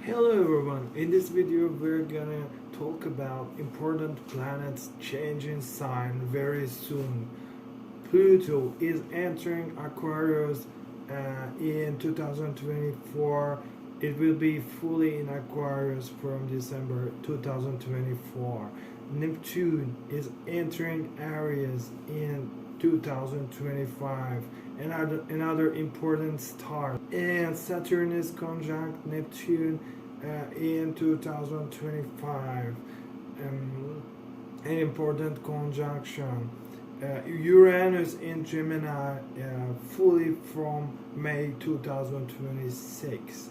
Hello everyone, in this video we're gonna talk about important planets changing sign very soon. Pluto is entering Aquarius in 2024. It will be fully in Aquarius from December 2024. Neptune is entering Aries in 2025. Another important star. And Saturn is conjunct Neptune in 2025. An important conjunction. Uranus in Gemini fully from May 2026.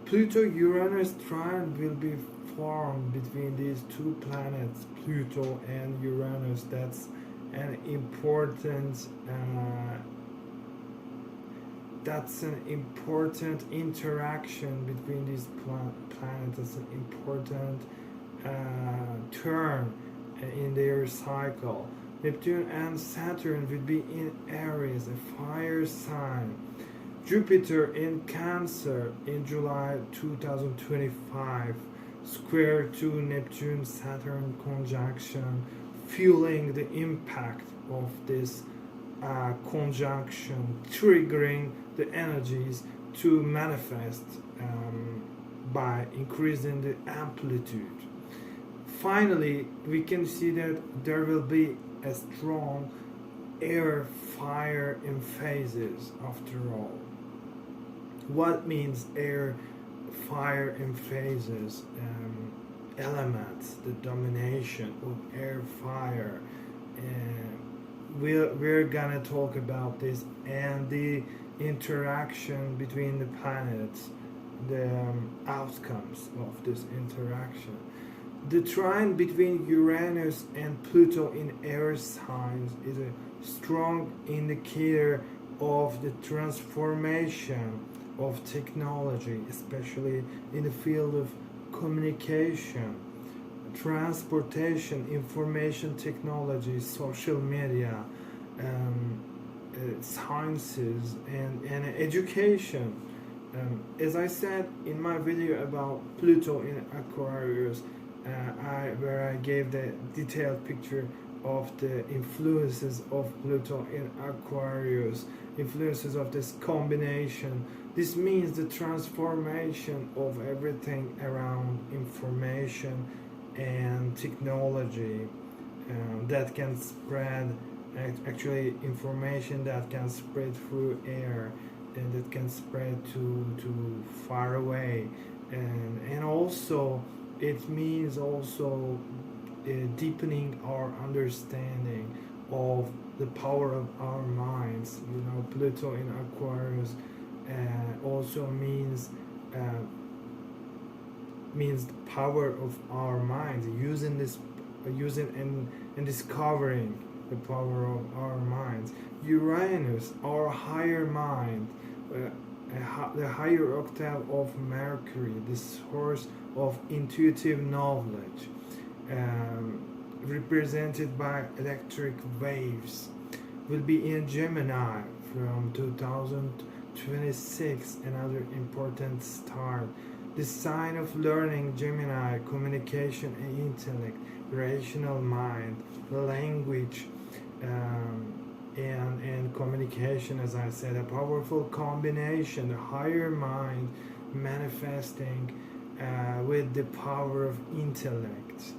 Pluto-Uranus trine will be formed between these two planets, Pluto and Uranus. That's an important interaction between these planets. It's an important turn in their cycle. Neptune and Saturn will be in Aries, a fire sign. Jupiter in Cancer in July 2025, square to Neptune Saturn conjunction, fueling the impact of this conjunction, triggering the energies to manifest by increasing the amplitude. Finally, we can see that there will be a strong air fire in phases after all. What means air fire in phases? Elements, the domination of air fire. We're gonna talk about this and the interaction between the planets, the outcomes of this interaction. The trine between Uranus and Pluto in air signs is a strong indicator of the transformation of technology, especially in the field of communication, transportation, information technology, social media, sciences, and education. As I said in my video about Pluto in Aquarius, where I gave the detailed picture of the influences of Pluto in Aquarius, influences of this combination. This means the transformation of everything around information and technology that can spread, actually information that can spread through air and that can spread to far away, and also it means also deepening our understanding of the power of our minds. You know, Pluto in Aquarius also means the power of our minds, using and discovering the power of our minds. Uranus, our higher mind, the higher octave of Mercury, the source of intuitive knowledge, represented by electric waves, will be in Gemini from 2026, another important star. The sign of learning, Gemini, communication and intellect, rational mind, language, and communication, as I said, a powerful combination, the higher mind manifesting with the power of intellect,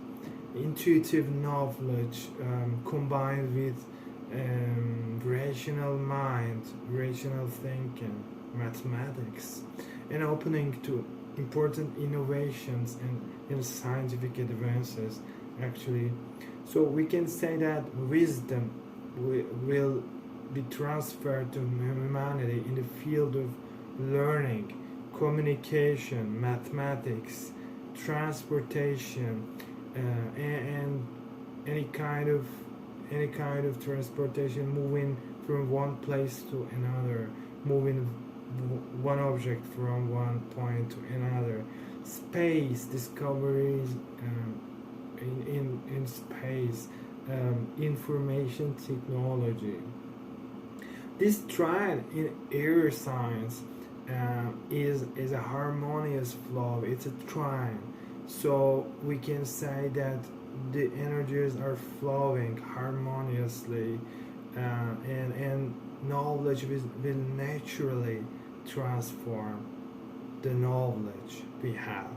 intuitive knowledge combined with rational mind, rational thinking, mathematics, and opening to important innovations and scientific advances, actually. So we can say that wisdom will be transferred to humanity in the field of learning, communication, mathematics, transportation, and any kind of transportation, moving from one place to another, moving one object from one point to another. Space discoveries in space, information technology. This trine in air signs is a harmonious flow. It's a trine, so we can say that the energies are flowing harmoniously, and knowledge will naturally transform the knowledge we have.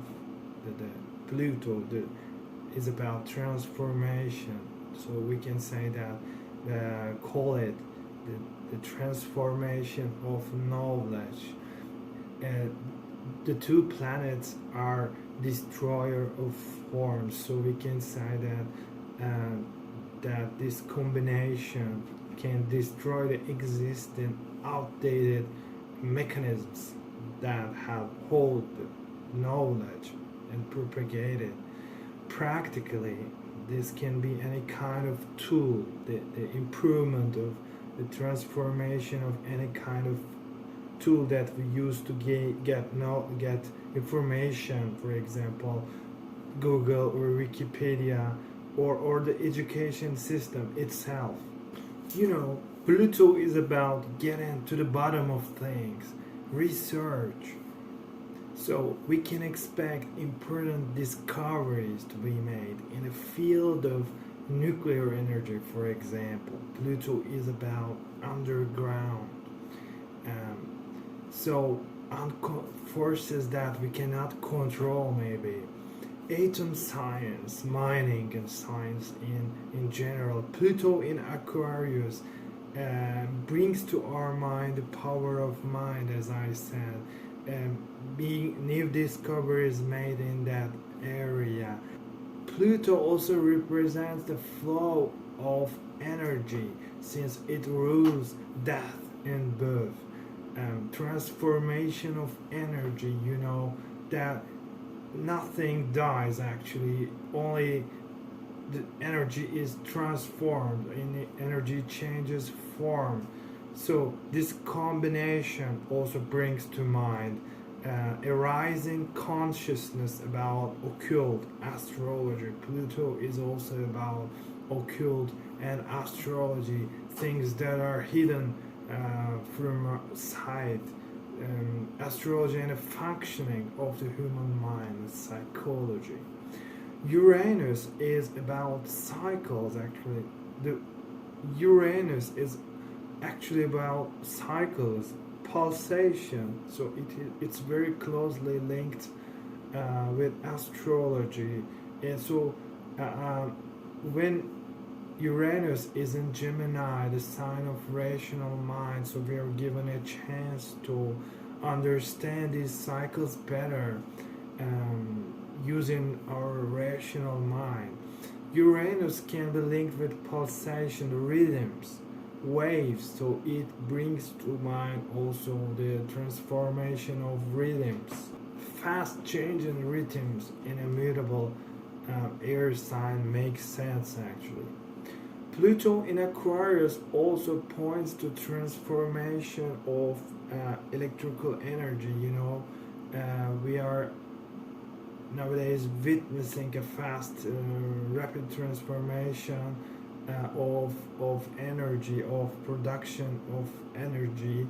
The Pluto is about transformation, so we can say that call it the transformation of knowledge. The two planets are destroyer of forms, so we can say that this combination can destroy the existing outdated mechanisms that have hold knowledge and propagate it. Practically, this can be any kind of tool, the improvement of the transformation of any kind of tool that we use to get information, for example, Google or Wikipedia, or the education system itself. Pluto is about getting to the bottom of things, research. So we can expect important discoveries to be made in the field of nuclear energy, for example. Pluto is about underground. So forces that we cannot control, maybe. Atom science, mining, and science in general. Pluto in Aquarius brings to our mind the power of mind, as I said. Being new discoveries made in that area. Pluto also represents the flow of energy, since it rules death and birth. Transformation of energy, that nothing dies actually, only the energy is transformed and the energy changes form. So this combination also brings to mind a rising consciousness about occult astrology. Pluto is also about occult and astrology, things that are hidden from sight. Astrology and the functioning of the human mind, psychology. Uranus is about cycles, actually. The Uranus is actually about cycles, pulsation, so it's very closely linked with astrology. And so when Uranus is in Gemini, the sign of rational mind, so we are given a chance to understand these cycles better, using our rational mind. Uranus can be linked with pulsation, rhythms, waves, so it brings to mind also the transformation of rhythms, fast changing rhythms in a mutable air sign makes sense actually. Pluto in Aquarius also points to transformation of electrical energy. We are nowadays witnessing a fast, rapid transformation of energy, of production of energy.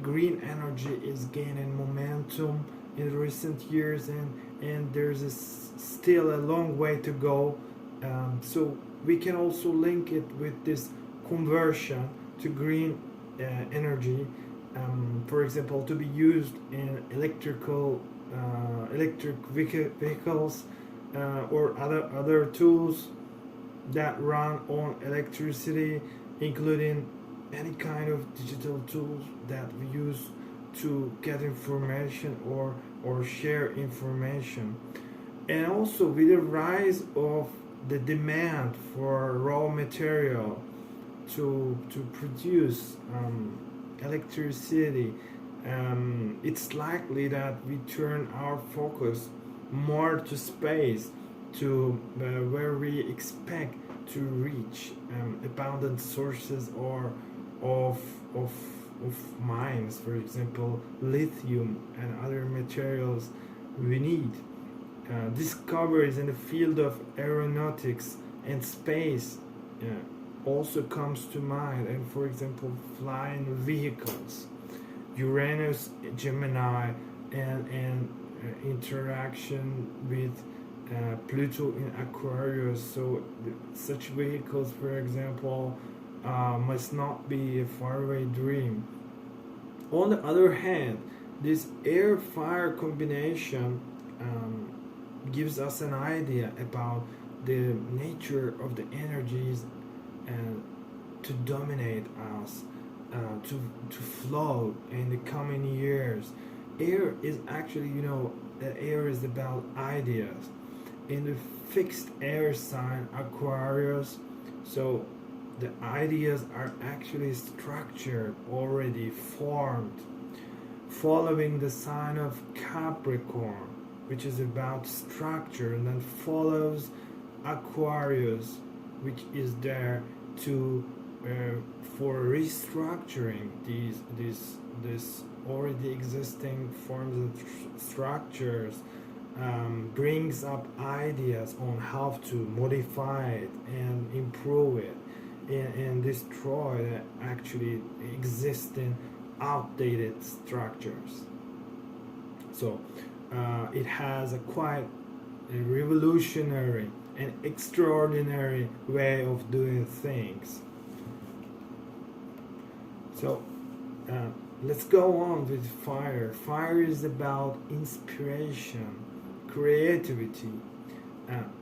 Green energy is gaining momentum in recent years, and there's still a long way to go. So we can also link it with this conversion to green energy, for example, to be used in electric vehicles or other tools that run on electricity, including any kind of digital tools that we use to get information or share information. And also with the rise of the demand for raw material to produce electricity, it's likely that we turn our focus more to space, to where we expect to reach abundant sources of mines, for example, lithium and other materials we need. Discoveries in the field of aeronautics and space also comes to mind, and for example, flying vehicles. Uranus, Gemini, and interaction with Pluto in Aquarius. So such vehicles, for example, must not be a faraway dream. On the other hand, this air-fire combination gives us an idea about the nature of the energies and to dominate us, to flow in the coming years. Air is actually, air is about ideas. In the fixed air sign Aquarius, so the ideas are actually structured, already formed, following the sign of Capricorn, which is about structure, and then follows Aquarius, which is there to for restructuring these already existing forms and structures, brings up ideas on how to modify it and improve it and destroy the actually existing outdated structures. So it has a quite a revolutionary and extraordinary way of doing things. So let's go on with fire. Fire is about inspiration, creativity,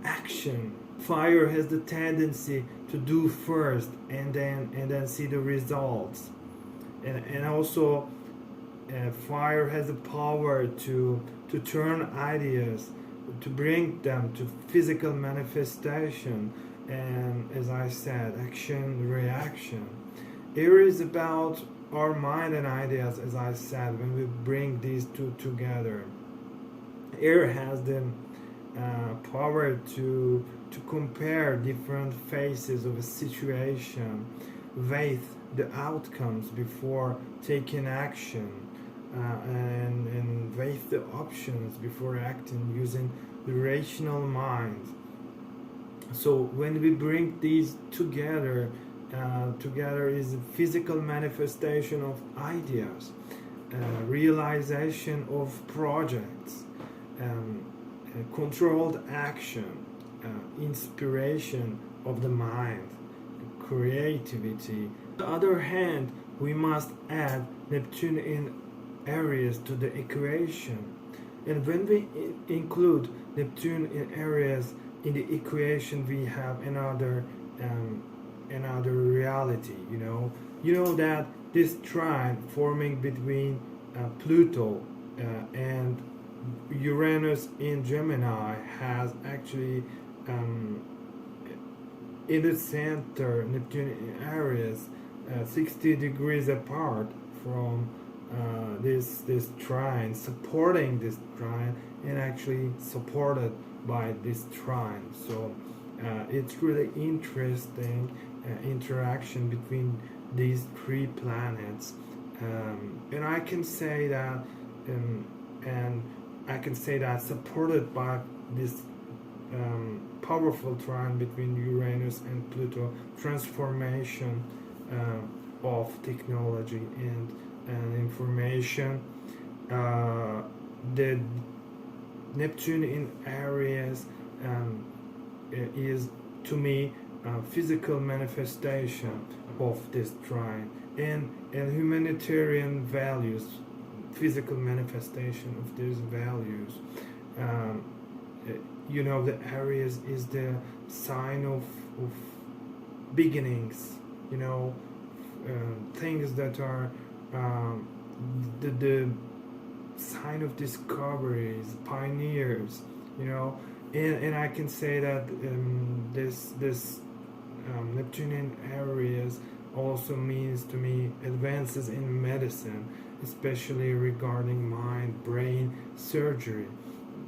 action. Fire has the tendency to do first and then see the results. And also fire has the power to turn ideas, to bring them to physical manifestation, and as I said, action, reaction. Air is about our mind and ideas, as I said, when we bring these two together. Air has the power to compare different phases of a situation, weigh the outcomes before taking action, and weigh the options before acting using the rational mind. So when we bring these together, together is a physical manifestation of ideas, realization of projects, controlled action, inspiration of the mind, creativity. On the other hand, we must add Neptune in Aries to the equation. And when we include Neptune in Aries in the equation, we have another reality. You know that this trine forming between Pluto and Uranus in Gemini has actually in the center Neptune in Aries, 60 degrees apart from this trine, supporting this trine, and actually supported by this trine. So it's really interesting interaction between these three planets, and I can say that supported by this powerful trine between Uranus and Pluto, transformation of technology and information. The Neptune in Aries is, to me, physical manifestation of this trine, and humanitarian values, physical manifestation of these values. The Aries is the sign of beginnings, things that are the sign of discoveries, pioneers, and I can say that this Neptune in Aries also means to me advances in medicine, especially regarding mind, brain surgery,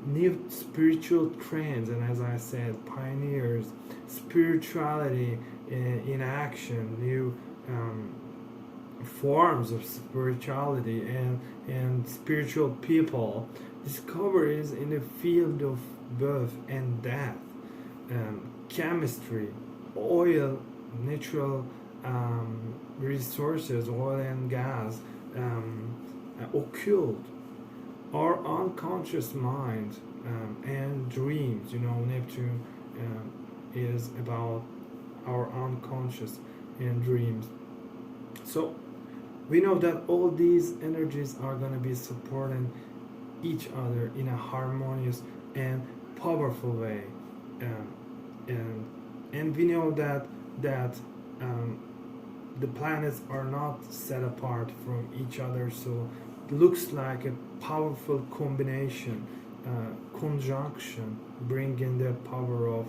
new spiritual trends, and as I said, pioneers, spirituality in action, new forms of spirituality and spiritual people, discoveries in the field of birth and death, chemistry, oil, natural resources, oil and gas, occult, our unconscious mind, and dreams. Neptune is about our unconscious and dreams. So we know that all these energies are going to be supporting each other in a harmonious and powerful way, um, and we know that the planets are not set apart from each other, so it looks like a powerful combination, conjunction, bringing the power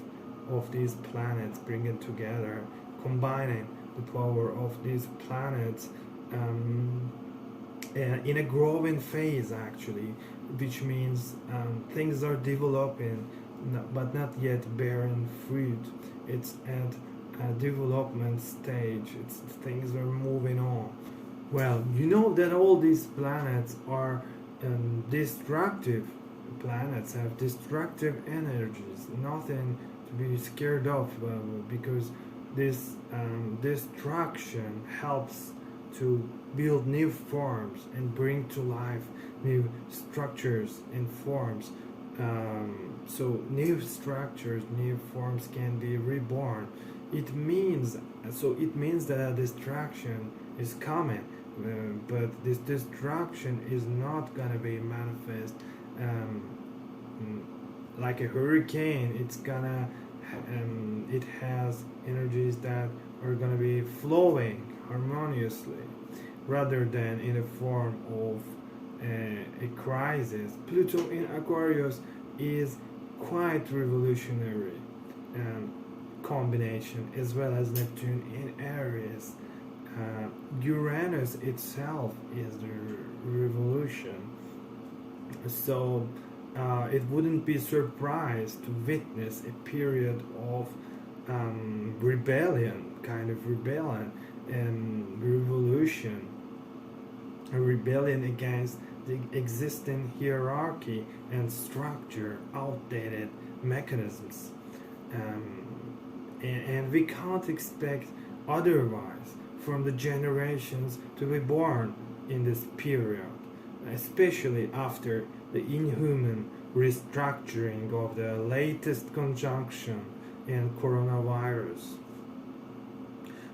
of these planets, bringing together, combining the power of these planets, in a growing phase actually, which means things are developing but not yet bearing fruit. It's at a development stage. Things are moving on. Well, you know that all these planets are destructive. Planets have destructive energies. Nothing to be scared of, because this destruction helps to build new forms and bring to life new structures and forms. So new structures, new forms can be reborn. It means that a destruction is coming, but this destruction is not gonna be manifest like a hurricane. It has energies that are gonna be flowing harmoniously, rather than in the form of a crisis. Pluto in Aquarius is quite revolutionary combination, as well as Neptune in Aries. Uranus itself is the revolution, so it wouldn't be surprised to witness a period of rebellion, and revolution, a rebellion against the existing hierarchy and structure, outdated mechanisms, and we can't expect otherwise from the generations to be born in this period, especially after the inhuman restructuring of the latest conjunction and coronavirus.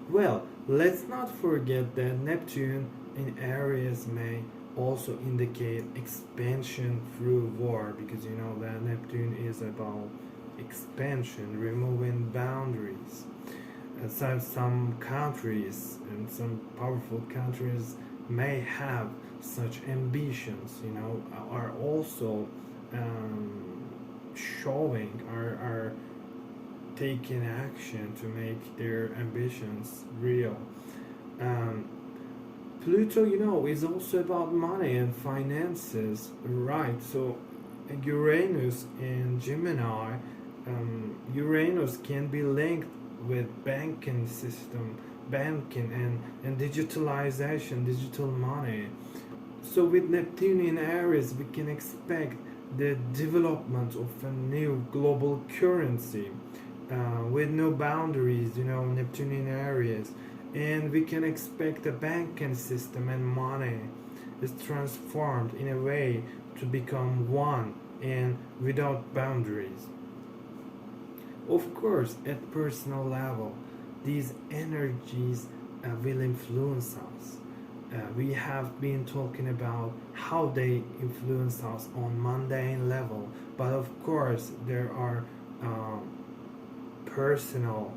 Well, let's not forget that Neptune in Aries may also indicate expansion through war, because you know that Neptune is about expansion, removing boundaries. Some countries and some powerful countries may have such ambitions, are also are taking action to make their ambitions real. Pluto, is also about money and finances, right? So Uranus and Gemini, Uranus can be linked with banking system, banking and digitalization, digital money. So with Neptune in Aries, we can expect the development of a new global currency with no boundaries, Neptune in Aries. And we can expect a banking system and money is transformed in a way to become one and without boundaries. Of course, at personal level, these energies will influence us. We have been talking about how they influence us on mundane level, but of course there are personal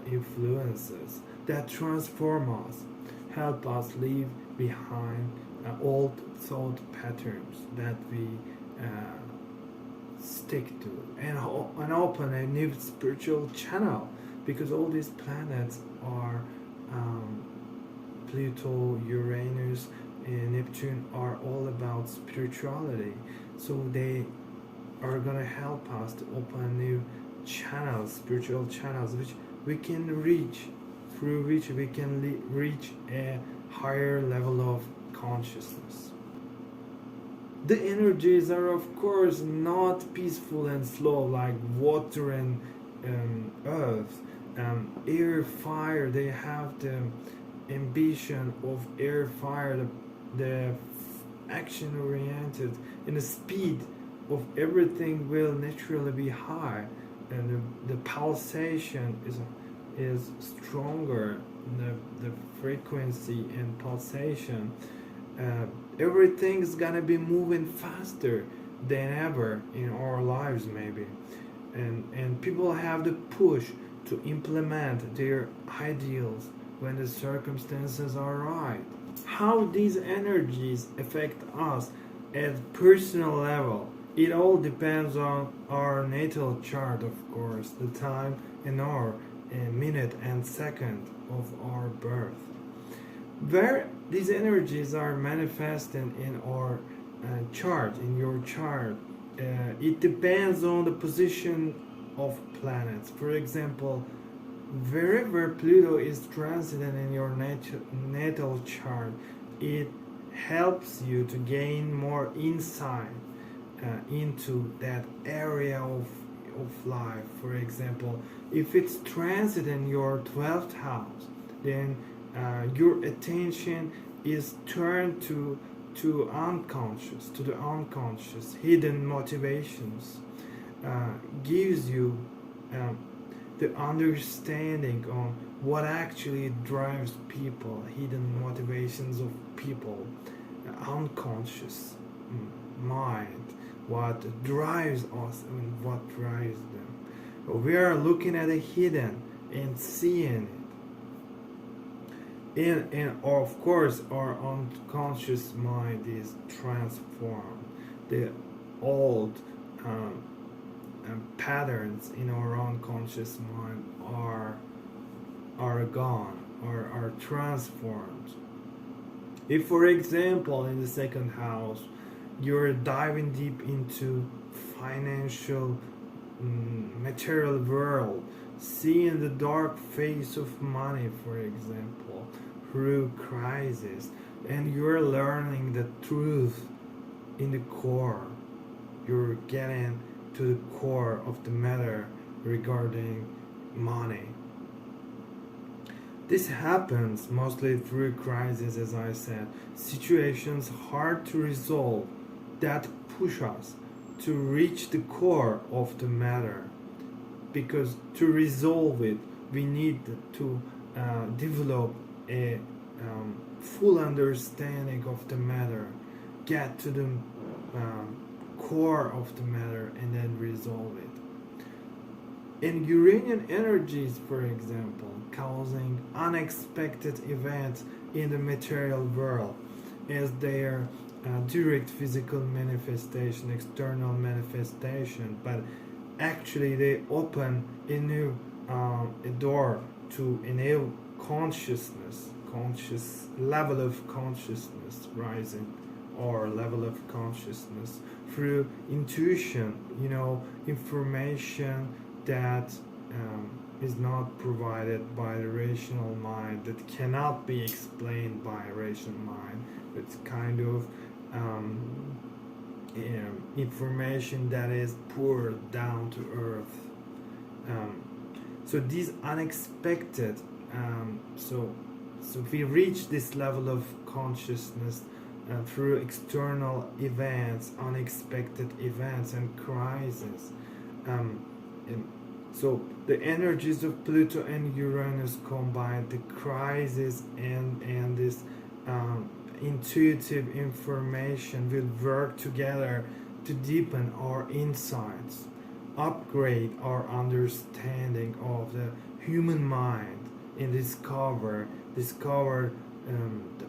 influences that transform us, help us leave behind old thought patterns that we stick to, and open a new spiritual channel, because all these planets are Pluto, Uranus, and Neptune are all about spirituality. So they are gonna help us to open new channels, spiritual channels, which we can reach, through which we can reach a higher level of consciousness. The energies are of course not peaceful and slow like water and earth. Air, fire, they have the ambition of air, fire, the action oriented, and the speed of everything will naturally be high, and the pulsation is stronger. The frequency and pulsation, everything is gonna be moving faster than ever in our lives, maybe, and people have the push to implement their ideals when the circumstances are right. How these energies affect us at personal level, it all depends on our natal chart, of course, the time and hour and minute and second of our birth. Where these energies are manifesting in our chart, in your chart, it depends on the position of planets. For example, wherever Pluto is transiting in your natal chart, it helps you to gain more insight into that area of life. For example, if it's transiting your 12th house, then your attention is turned to the unconscious, hidden motivations, gives you the understanding on what actually drives people, hidden motivations of people, unconscious mind, what drives us and what drives them. We are looking at the hidden and seeing it. And of course, our unconscious mind is transformed. The old patterns in our unconscious mind are gone or are transformed. If, for example, in the second house, you're diving deep into financial material world, seeing the dark face of money, for example, through crisis, and you're learning the truth in the core, you're getting to the core of the matter regarding money. This happens mostly through crisis, as I said, situations hard to resolve that push us to reach the core of the matter, because to resolve it we need to develop a full understanding of the matter, get to the core of the matter, and then resolve it. In Uranian energies, for example, causing unexpected events in the material world as their direct physical manifestation, external manifestation, but actually they open a new a door to a new consciousness, conscious level of consciousness rising, or level of consciousness through intuition, information that is not provided by the rational mind, that cannot be explained by rational mind. It's kind of information that is poured down to earth. So these unexpected, so we reach this level of consciousness through external events, unexpected events and crises. And so the energies of Pluto and Uranus combine, the crisis and this intuitive information will work together to deepen our insights, upgrade our understanding of the human mind, and discover the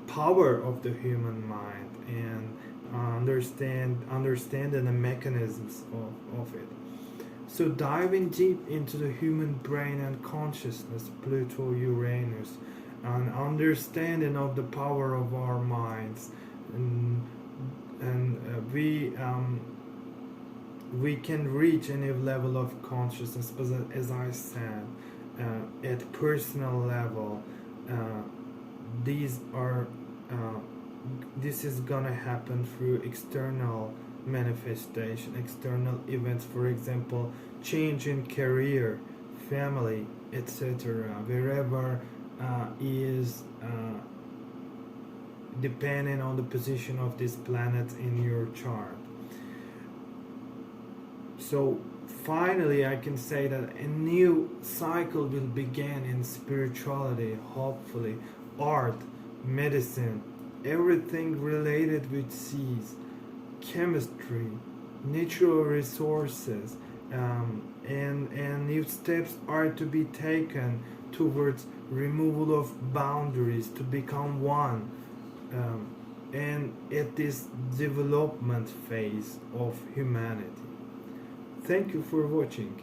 power of the human mind, and understand the mechanisms of it. So diving deep into the human brain and consciousness, Pluto, Uranus, an understanding of the power of our minds, and we can reach any level of consciousness, but as I said, at personal level, this is gonna happen through external manifestation, external events, for example, change in career, family, etc. Wherever is depending on the position of this planet in your chart. So finally, I can say that a new cycle will begin in spirituality, hopefully, art, medicine, everything related with seas, chemistry, natural resources, and new steps are to be taken towards removal of boundaries to become one, and at this development phase of humanity. Thank you for watching.